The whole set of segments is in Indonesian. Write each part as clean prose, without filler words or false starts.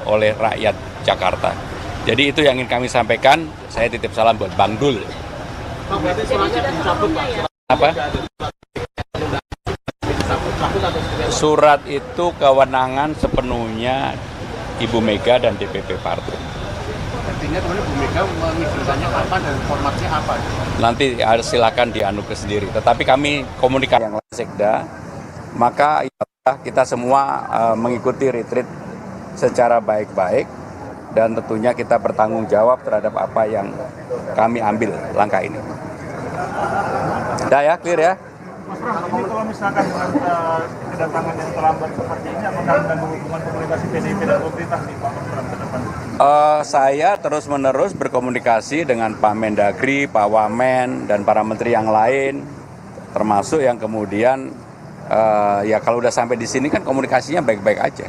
oleh rakyat Jakarta. Jadi itu yang ingin kami sampaikan. Saya titip salam buat Bang Dul. Berarti suratnya dicabut, Pak. Apa? Surat itu kewenangan sepenuhnya Ibu Mega dan DPP Partai. Artinya kemudian Bu Mega mengizinkannya kapan dan formatnya apa? Nanti silakan dianu ke sendiri. Tetapi kami komunikasi yang lain sekda, maka kita semua mengikuti retreat secara baik-baik dan tentunya kita bertanggung jawab terhadap apa yang kami ambil langkah ini. Udah ya, clear ya? Mas Pram, ini kalau misalkan kedatangan yang terlambat seperti ini, apakah mengganggu hubungan komunikasi PDIP dan pemerintah nih, Pak Pram, ke depan? Saya terus-menerus berkomunikasi dengan Pak Mendagri, Pak Wamen, dan para menteri yang lain, termasuk yang kemudian ya kalau udah sampai di sini kan komunikasinya baik-baik aja.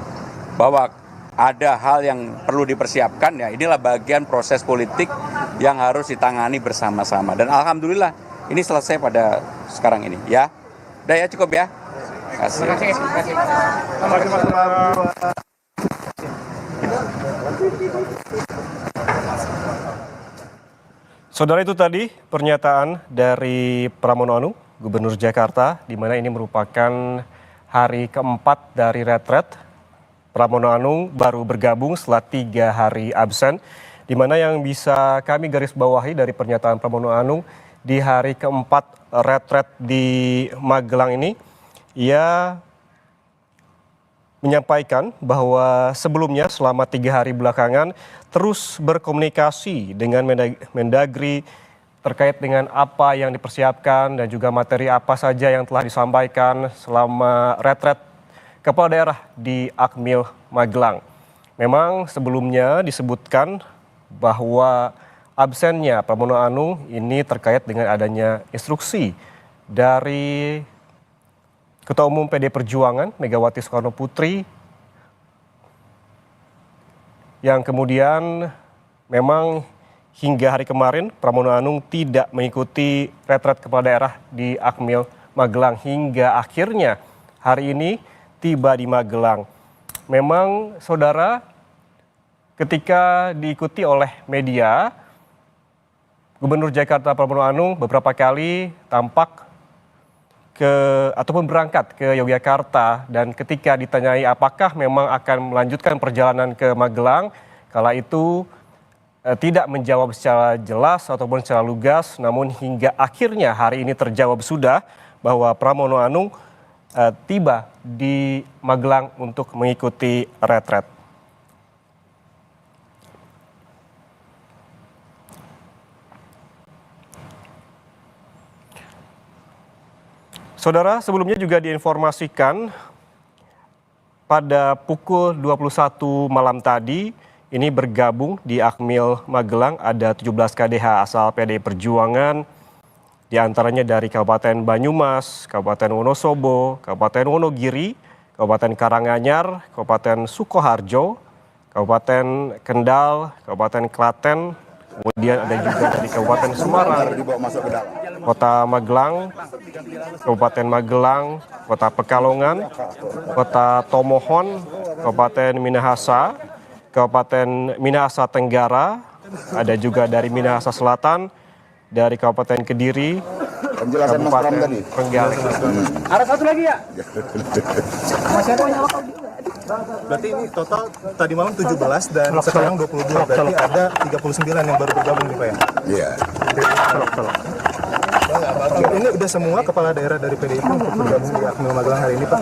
Bahwa ada hal yang perlu dipersiapkan, ya inilah bagian proses politik yang harus ditangani bersama-sama. Dan alhamdulillah ini selesai pada sekarang ini, ya. Udah ya, cukup ya. Terima kasih. Saudara, itu tadi pernyataan dari Pramono Anung, Gubernur Jakarta, di mana ini merupakan hari keempat dari retret. Pramono Anung baru bergabung setelah 3 hari absen, di mana yang bisa kami garis bawahi dari pernyataan Pramono Anung di hari keempat retret di Magelang ini, ia menyampaikan bahwa sebelumnya selama 3 hari belakangan terus berkomunikasi dengan Mendagri terkait dengan apa yang dipersiapkan dan juga materi apa saja yang telah disampaikan selama retret kepala daerah di Akmil Magelang. Memang sebelumnya disebutkan bahwa absennya Pramono Anung ini terkait dengan adanya instruksi dari Ketua Umum PD Perjuangan Megawati Soekarno Putri yang kemudian memang hingga hari kemarin Pramono Anung tidak mengikuti retret kepala daerah di Akmil Magelang hingga akhirnya hari ini tiba di Magelang. Memang saudara, ketika diikuti oleh media, Gubernur Jakarta Pramono Anung beberapa kali tampak ataupun berangkat ke Yogyakarta, dan ketika ditanyai apakah memang akan melanjutkan perjalanan ke Magelang, kala itu tidak menjawab secara jelas ataupun secara lugas, namun hingga akhirnya hari ini terjawab sudah bahwa Pramono Anung tiba di Magelang untuk mengikuti retret. Saudara, sebelumnya juga diinformasikan pada pukul 21 malam tadi, ini bergabung di Akmil Magelang ada 17 KDH asal PDI Perjuangan, di antaranya dari Kabupaten Banyumas, Kabupaten Wonosobo, Kabupaten Wonogiri, Kabupaten Karanganyar, Kabupaten Sukoharjo, Kabupaten Kendal, Kabupaten Klaten, kemudian ada juga dari Kabupaten Semarang, Kota Magelang, Kabupaten Magelang, Kota Pekalongan, Kota Tomohon, Kabupaten Minahasa, Kabupaten Minahasa Tenggara, ada juga dari Minahasa Selatan, dari Kabupaten Kediri, Kabupaten Trenggalek. Ada satu lagi ya? Masih ada yang Berarti ini total tadi malam 17 dan sekarang 22, berarti ada 39 yang baru bergabung nih Pak ya? Iya. Ini udah semua kepala daerah dari PDIP untuk bergabung di Akmil Magelang hari ini Pak?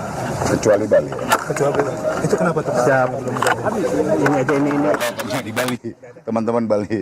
Kecuali Bali. Kecuali itu kenapa tuh Pak? Ini aja ini. Di Bali, teman-teman Bali.